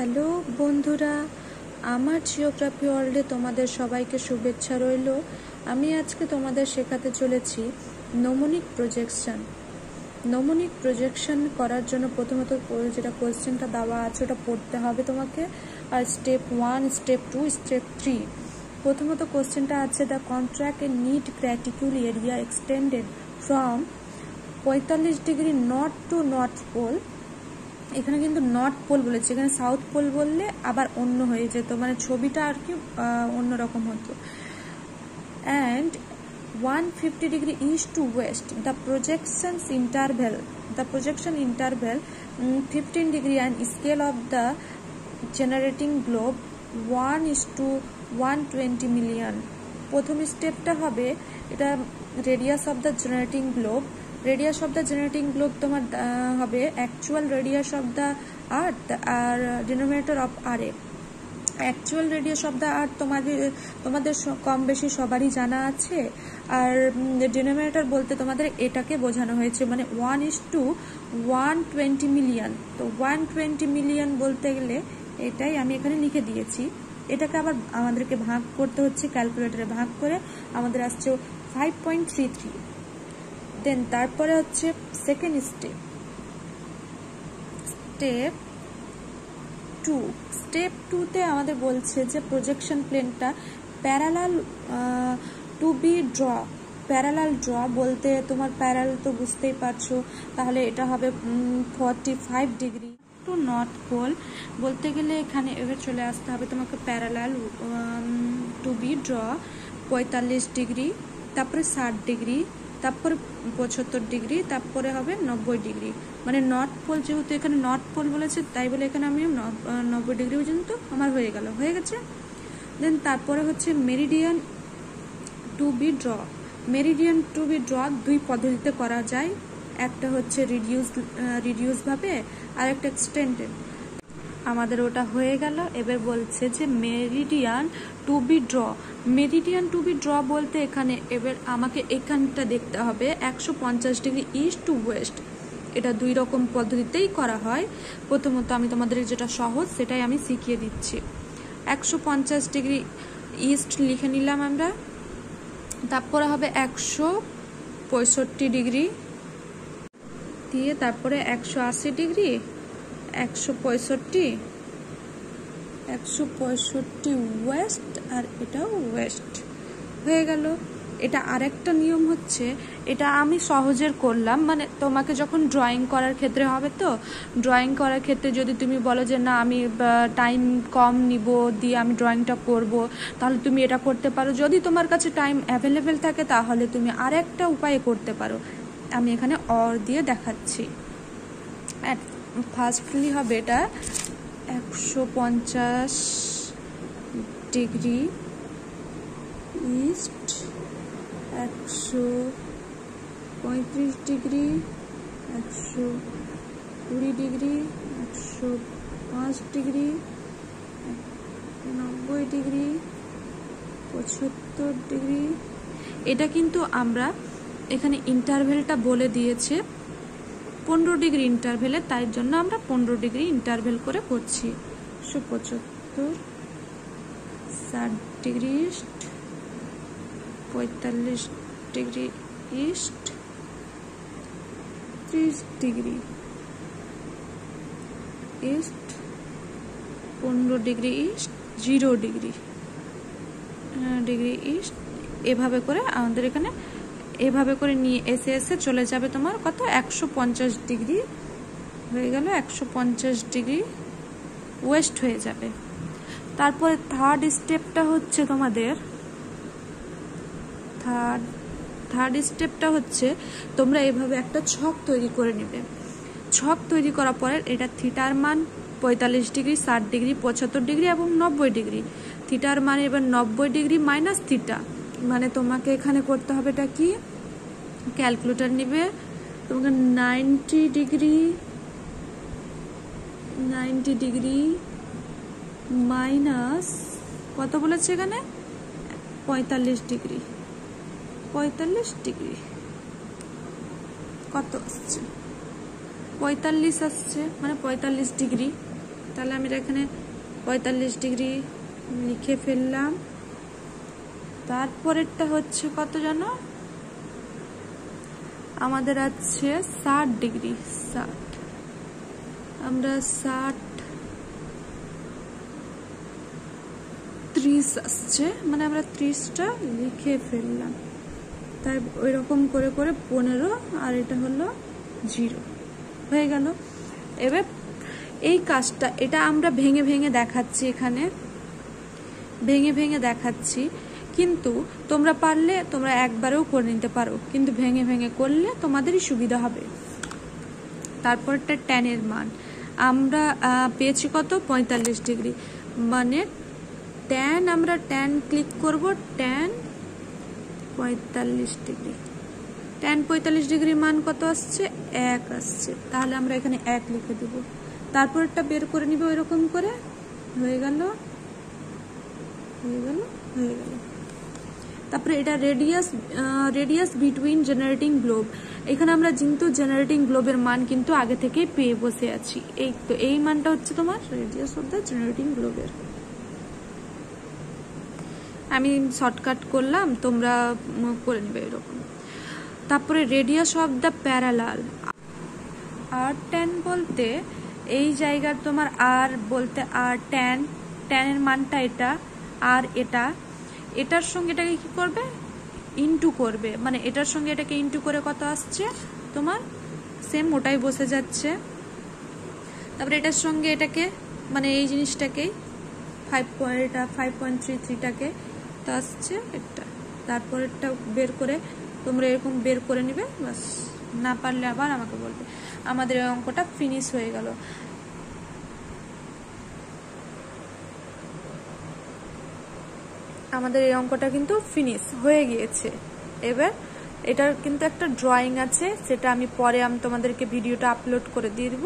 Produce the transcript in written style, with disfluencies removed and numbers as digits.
Hello বন্ধুরা, আমার geography ওয়ার্ল্ডে তোমাদের সবাইকে শুভেচ্ছা রইল। আমি আজকে তোমাদের শেখাতে চলেছি নমনিক প্রজেকশন। নমনিক প্রজেকশন করার জন্য প্রথমত যেটা কোয়েশ্চেনটা দেওয়া আছে ওটা পড়তে হবে তোমাকে। আর স্টেপ 1, স্টেপ 2, স্টেপ 3। প্রথমত কোয়েশ্চেনটা আছে, the contract a neat graticule area extended from 45 degree north to north pole. এখানে কিন্তু নর্থ পোল বলেছে, এখানে সাউথ পোল বললে আবার অন্য হয়ে যেত, মানে ছবিটা আর কি অন্যরকম হতো। And 150 degree east to west, the projection interval 15 degree and scale of the generating globe 1:120 million. প্রথম স্টেপটা হবে, এটা radius of the generating globe. Radius of the generating globe তোমার হবে actual radius of the earth আর denominator of R A. Actual radius of the earth তোমাদের কম বেশি সবারই জানা আছে, আর ডিনোমিনেটর বলতে তোমাদের এটাকে বোঝানো হয়েছে, মানে 1:120 মিলিয়ন। তো 120 মিলিয়ন বলতে গেলে এটাই আমি এখানে লিখে দিয়েছি। এটাকে আবার আমাদেরকে ভাগ করতে হচ্ছে, ক্যালকুলেটরে ভাগ করে আমাদের আসছে 5.33। দেন তারপরে হচ্ছে সেকেন্ড স্টেপ, স্টেপ 2। স্টেপ 2তে আমাদের বলছে যে প্রজেকশন প্লেনটা parallel to be draw. Parallel draw বলতে তোমার প্যারালাল তো বুঝতেই পারছো, তাহলে এটা হবে 45 ডিগ্রি টু নর্থ পোল। বলতে গেলে এখানে এবার চলে আসতে হবে তোমাকে parallel to be draw 45 degree, তারপরে 60 ডিগ্রি, তারপরে 75 ডিগ্রি, তারপরে হবে 90 ডিগ্রি। মানে নর্থ পোল, যেহেতু এখানে নর্থ পোল বলেছে তাই বলে এখানে আমি 90 ডিগ্রি পর্যন্ত আমার হয়ে গেছে। দেন তারপরে হচ্ছে meridian to be draw. Meridian to be draw দুই পদ্ধতিতে করা যায়, একটা হচ্ছে রিডিউস ভাবে আর একটা এক্সটেন্ডেড। আমাদের ওটা হয়ে গেল। এবার বলছে যে meridian to be draw. Meridian to be draw বলতে এখানে এবার আমাকে এখানটা দেখতে হবে 150 ডিগ্রি ইস্ট টু ওয়েস্ট। এটা দুই রকম পদ্ধতিতেই করা হয়। প্রথমত আমি তোমাদের যেটা সহজ সেটাই আমি শিখিয়ে দিচ্ছি। 150 ডিগ্রি ইস্ট লিখে নিলাম আমরা, তারপরে হবে 165 ডিগ্রি দিয়ে, তারপরে 180 ডিগ্রি, 165 ওয়েস্ট, আর এটাও ওয়েস্ট হয়ে গেল। এটা আরেকটা নিয়ম হচ্ছে, এটা আমি সহজের করলাম, মানে তোমাকে যখন ড্রয়িং করার ক্ষেত্রে হবে, তো ড্রয়িং করার ক্ষেত্রে যদি তুমি বলো যে না আমি টাইম কম নিব দিয়ে আমি ড্রয়িংটা করব, তাহলে তুমি এটা করতে পারো। যদি তোমার কাছে টাইম অ্যাভেলেবেল থাকে তাহলে তুমি আরেকটা উপায়ে করতে পারো। আমি এখানে অর দিয়ে দেখাচ্ছি। ফার্স্টলি হবে এটা 150 degree east, 135 degree, 120 degree, 105 degree, 90 degree, 75 degree. এটা কিন্তু আমরা এখানে ইন্টারভেলটা বলে দিয়েছে 15 ডিগ্রি ইন্টারভেলে, তাই জন্য আমরা 15 ডিগ্রি ইন্টারভেল করে করছি। 175, 60 degree east, 45 degree east, 30 degree east, 15 degree east, 0 degree east. এভাবে করে আমাদের এখানে এভাবে করে নিয়ে এসে চলে যাবে তোমার কত 150 ডিগ্রি হয়ে গেল, 150 ডিগ্রি ওয়েস্ট হয়ে যাবে। তারপরে থার্ড স্টেপটা হচ্ছে তোমাদের থার্ড স্টেপটা হচ্ছে তোমরা এভাবে একটা ছক তৈরি করে নেবে। ছক তৈরি করার পরে এটা থিটার মান 45 ডিগ্রি, 60 ডিগ্রি, 75 ডিগ্রি এবং 90 ডিগ্রি। থিটার মান এবার 90 ডিগ্রি মাইনাস থিটা, মানে তোমাকে এখানে করতে হবে এটা কি, ক্যালকুলেটর নিবে, তোমাকে 90 ডিগ্রি মাইনাস কত বলেছে এখানে 45 ডিগ্রি কত আসছে 45 আসছে, মানে 45 ডিগ্রি তাহলে আমি এখানে 45 ডিগ্রি লিখে ফেললাম। তারপরেরটা হচ্ছে কত জানো, আমাদের আছে 60 ডিগ্রি। 60 আমরা 60 30 আসছে, মানে আমরা 30টা লিখে ফেললাম। তাই ওই রকম করে করে 15 আর এটা হলো 0 হয়ে গেল। এবার এই কাজটা এটা আমরা ভেঙে ভেঙে দেখাচ্ছি, এখানে ভেঙে ভেঙে দেখাচ্ছি, কিন্তু তোমরা পারলে তোমরা একবারেও করে নিতে পারো, কিন্তু ভেঙে ভেঙে করলে তোমাদেরই সুবিধা হবে। তারপরটা ট্যানের মান আমরা পেয়েছি কত, 45 ডিগ্রি, মানে ট্যান, আমরা ট্যান ক্লিক করব, ট্যান 45 ডিগ্রি। ট্যান 45 ডিগ্রির মান কত আসছে, 1 আসছে, তাহলে আমরা এখানে 1 লিখে দেব। তারপরটা বের করে নিব এরকম করে, হয়ে গেল হয়ে গেল হয়ে গেল। তারপরে এটা রেডিয়াস বিটুইন জেনারেটিং গ্লোব, এখানে আমরা কিন্তু জেনারেটিং গ্লোবের মান কিন্তু আগে থেকেই পেয়ে বসে আছি। এই তো এই মানটা হচ্ছে তোমার রেডিয়াস অফ দ্য জেনারেটিং গ্লোবের। আমি শর্টকাট করলাম, তোমরা করে নেবে এরকম। তারপরে রেডিয়াস অফ দ্য প্যারালাল, আর ট্যান বলতে এই জায়গার তোমার আর বলতে আর ট্যানের মানটা এটা, আর এটার সঙ্গে এটাকে কি করবে, ইনটু করবে, মানে এটার সঙ্গে এটাকে ইনটু করে কত আসছে তোমার, সেম ওটাই বসে যাচ্ছে। তারপরে এটার সঙ্গে এটাকে, মানে এই জিনিসটাকেই 5.33টাকে তো আসছে এটা। তারপরেরটা বের করে তোমরা এরকম বের করে নিবে, বাস। না পারলে আবার আমাকে বলবে। আমাদের এই অঙ্কটা ফিনিশ হয়ে গেল। আমাদের এই অঙ্কটা কিন্তু ফিনিশ হয়ে গিয়েছে। এবার এটার কিন্তু একটা ড্রয়িং আছে, সেটা আমি পরে তোমাদেরকে ভিডিওটা আপলোড করে দিয়ে দিব।